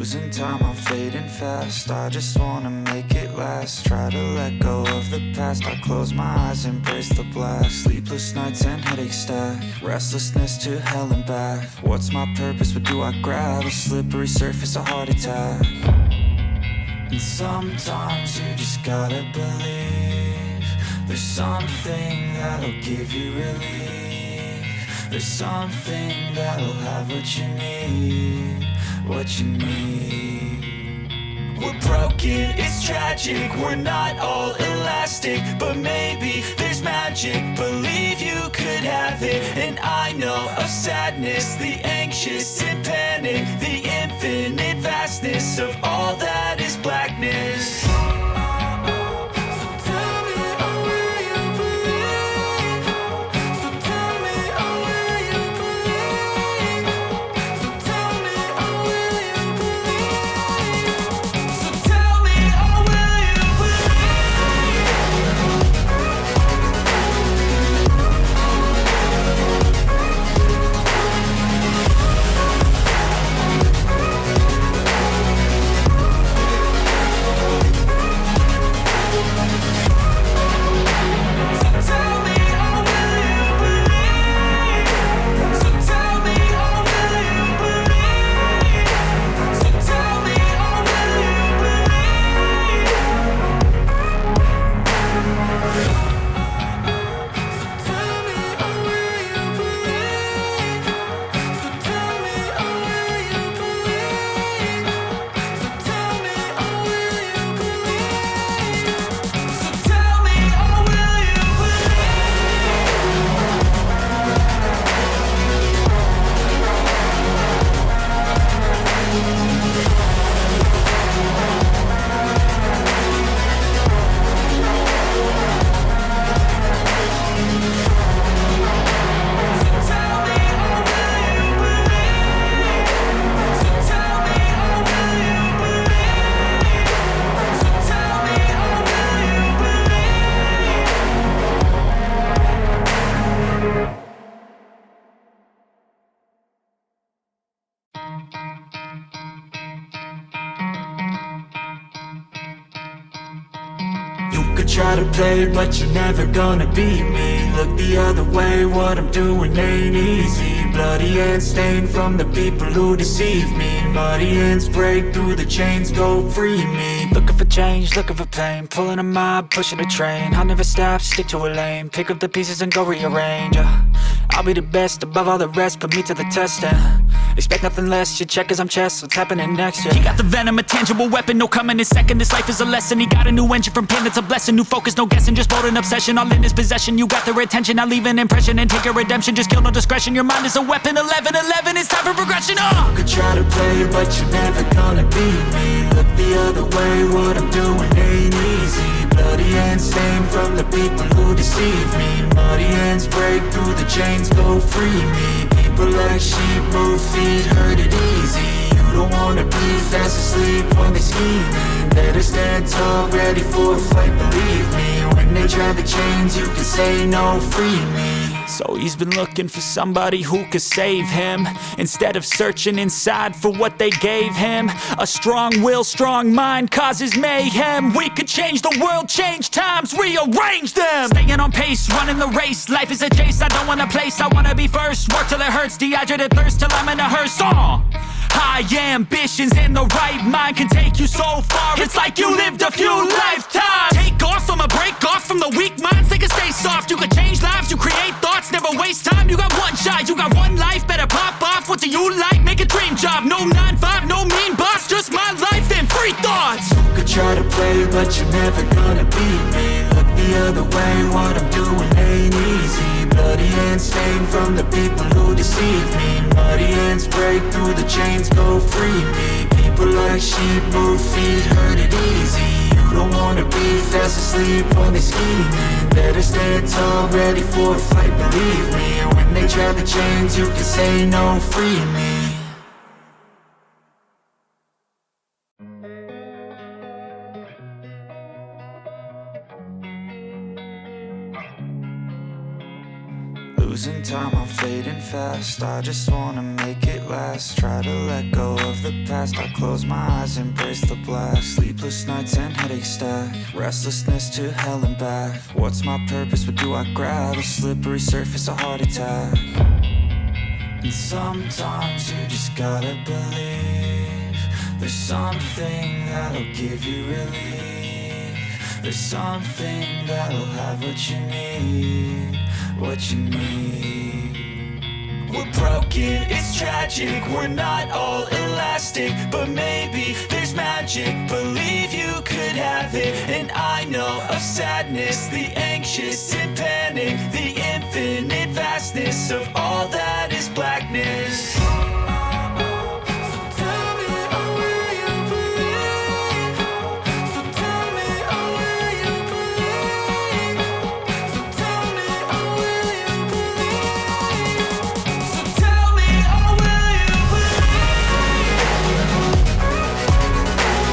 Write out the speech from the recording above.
Losing time, I'm fading fast. I just wanna make it last. Try to let go of the past. I close my eyes, embrace the blast. Sleepless nights and headaches stack. Restlessness to hell and back. What's my purpose? What do I grab? A slippery surface, a heart attack. And sometimes you just gotta believe there's something that'll give you relief. There's something that'll have what you need. What you need. We're broken, it's tragic. We're not all elastic, but maybe there's magic. Believe you could have it. And I know of sadness, the anxious and panic, the infinite vastness of all that is blackness. Try to play, but you're never gonna beat me. Look the other way, what I'm doing ain't easy. Bloody hands stained from the people who deceive me. Muddy hands break through the chains, go free me. Looking for change, looking for pain. Pulling a mob, pushing a train. I'll never stop, stick to a lane. Pick up the pieces and go rearrange. I'll be the best above all the rest, put me to the test and expect nothing less. Your check as I'm chess, what's happening next? Yeah. He got the venom, a tangible weapon, no coming in second. This life is a lesson. He got a new engine from pain, it's a blessing. New focus, no guessing, just bold and obsession. All in his possession, you got their attention. I'll leave an impression and take your redemption. Just kill, no discretion. Your mind is a weapon. 11-11, it's time for progression. You could try to play, but you're never gonna beat me. Look the other way, what I'm doing ain't easy. Bloody hands stained from the people who deceive me. Muddy hands break through the chains, go free me. People like sheep move feet, hurt it easy. You don't wanna be fast asleep when they scheming. Better stand tall, ready for a fight, believe me. When they try the chains, you can say no, free me. So he's been looking for somebody who could save him, instead of searching inside for what they gave him. A strong will, strong mind causes mayhem. We could change the world, change times, rearrange them. Staying on pace, running the race. Life is a chase, I don't want a place. I wanna be first, work till it hurts. Dehydrated thirst till I'm in a hearse. High ambitions and the right mind can take you so far. It's like you lived a few lifetimes. Take off from a break off from the weak minds. They can stay soft. You can change lives, you create thoughts. Never waste time. You got one shot, you got one life. Better pop off. What do you like? Make a dream job. No 9-5, no mean boss. Just my life and free thoughts. You could try to play, but you're never gonna beat me. Look the other way, what I'm doing ain't easy. Bloody hands stained from the people who deceive me. Muddy hands break through the chains, go free me. People like sheep move feet, hurt it easy. You don't wanna be fast asleep when they scheming. Better stand tall, ready for a fight, believe me. When they try the chains, you can say no, free me. Losing time, I'm fading fast. I just wanna make it last. Try to let go of the past, I close my eyes, embrace the blast. Sleepless nights and headache stack, restlessness to hell and back. What's my purpose, what do I grab? A slippery surface, a heart attack. And sometimes you just gotta believe there's something that'll give you relief. There's something that'll have what you need, what you need. We're broken, it's tragic, we're not all elastic, but maybe there's magic, believe you could have it. And I know of sadness, the anxious and panic, the infinite vastness of all that is blackness.